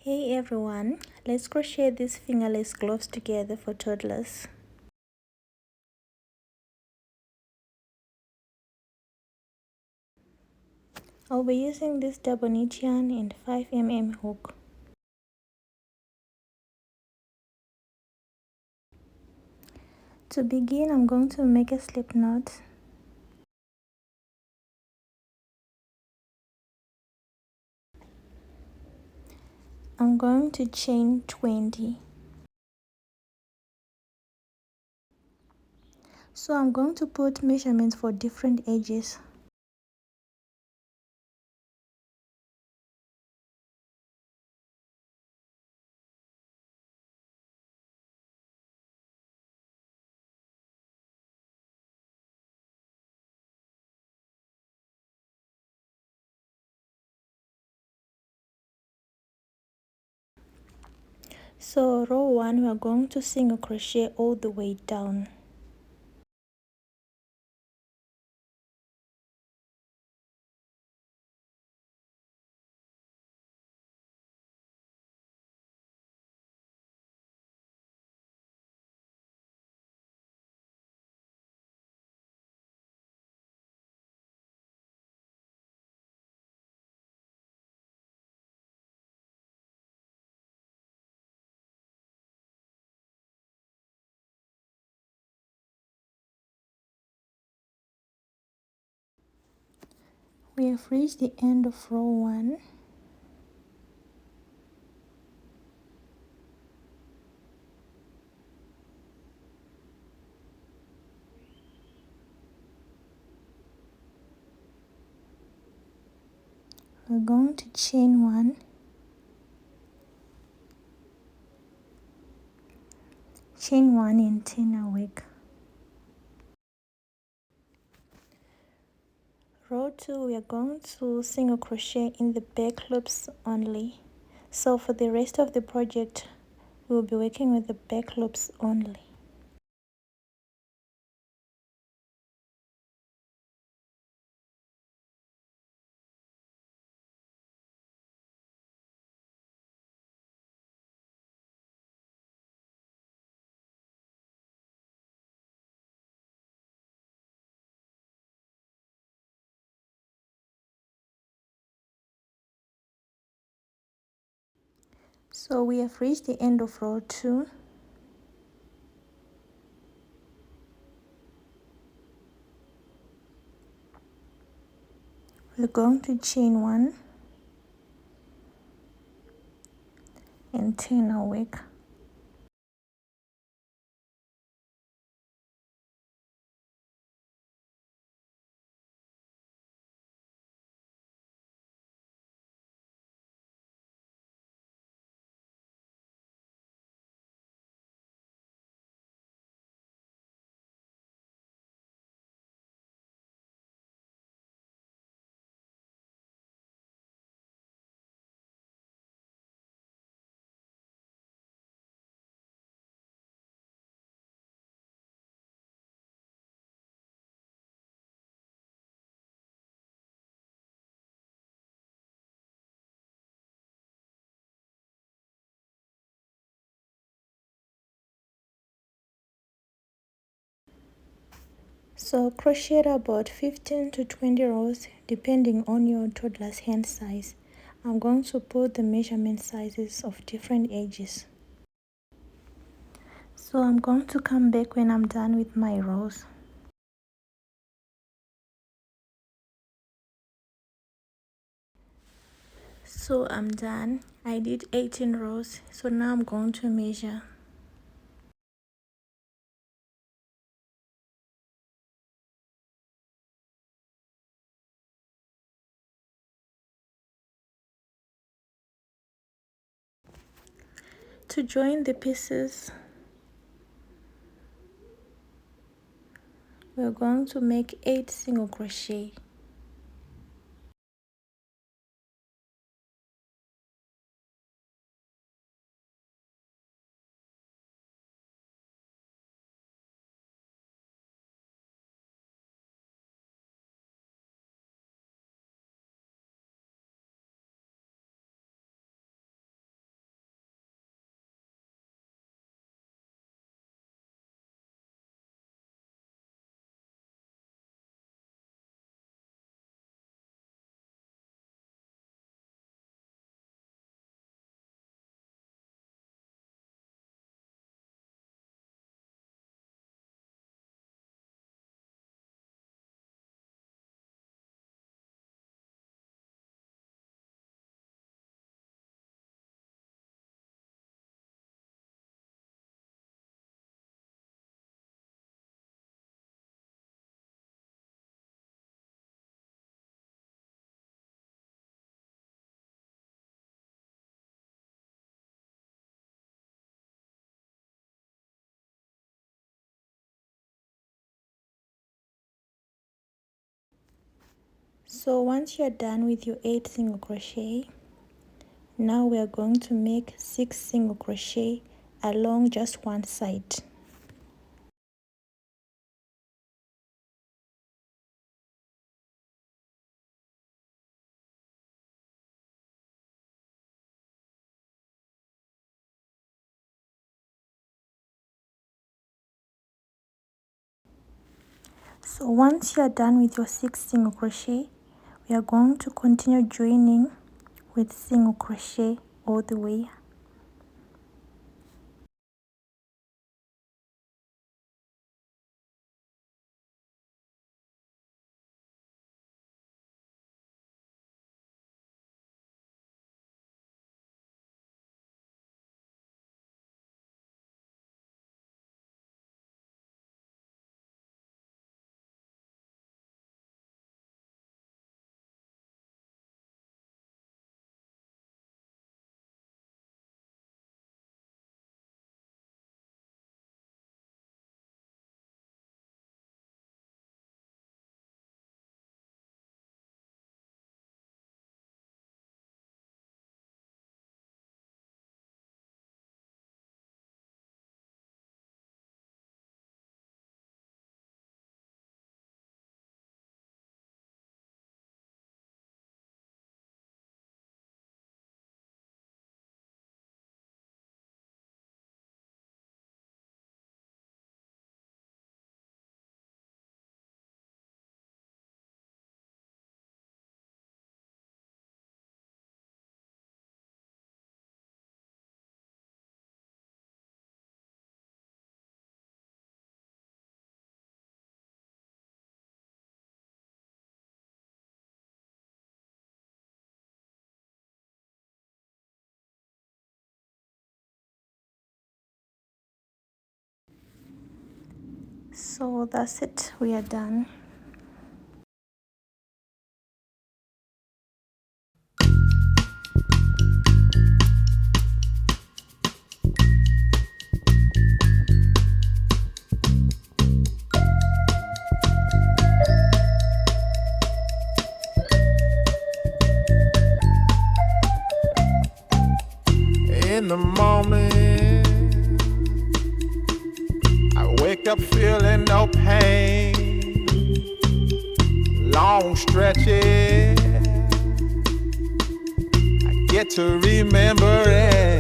Hey everyone, let's crochet these fingerless gloves together for toddlers. I'll be using this double knit yarn and 5mm hook. To begin, I'm going to make a slip knot. I'm going to chain 20. So I'm going to put measurements for different edges. So row 1, we are going to single crochet all the way down. We have reached the end of row 1. We're going to chain 1, chain 1 and turn a wick. Row 2, we are going to single crochet in the back loops only. So for the rest of the project, we'll be working with the back loops only. So we have reached the end of row 2. We're going to chain 1 and turn a wick. So crochet about 15 to 20 rows depending on your toddler's hand size. I'm going to put the measurement sizes of different ages. So I'm going to come back when I'm done with my rows. So I'm done. I did 18 rows. So now I'm going to measure. To join the pieces, we're going to make 8 single crochet. So once you're done with your 8 single crochet, now we are going to make 6 single crochet along just one side. So once you are done with your 6 single crochet, we are going to continue joining with single crochet all the way. So that's it, we are done. In the morning, I wake up feeling no pain. Long stretches, I get to remembering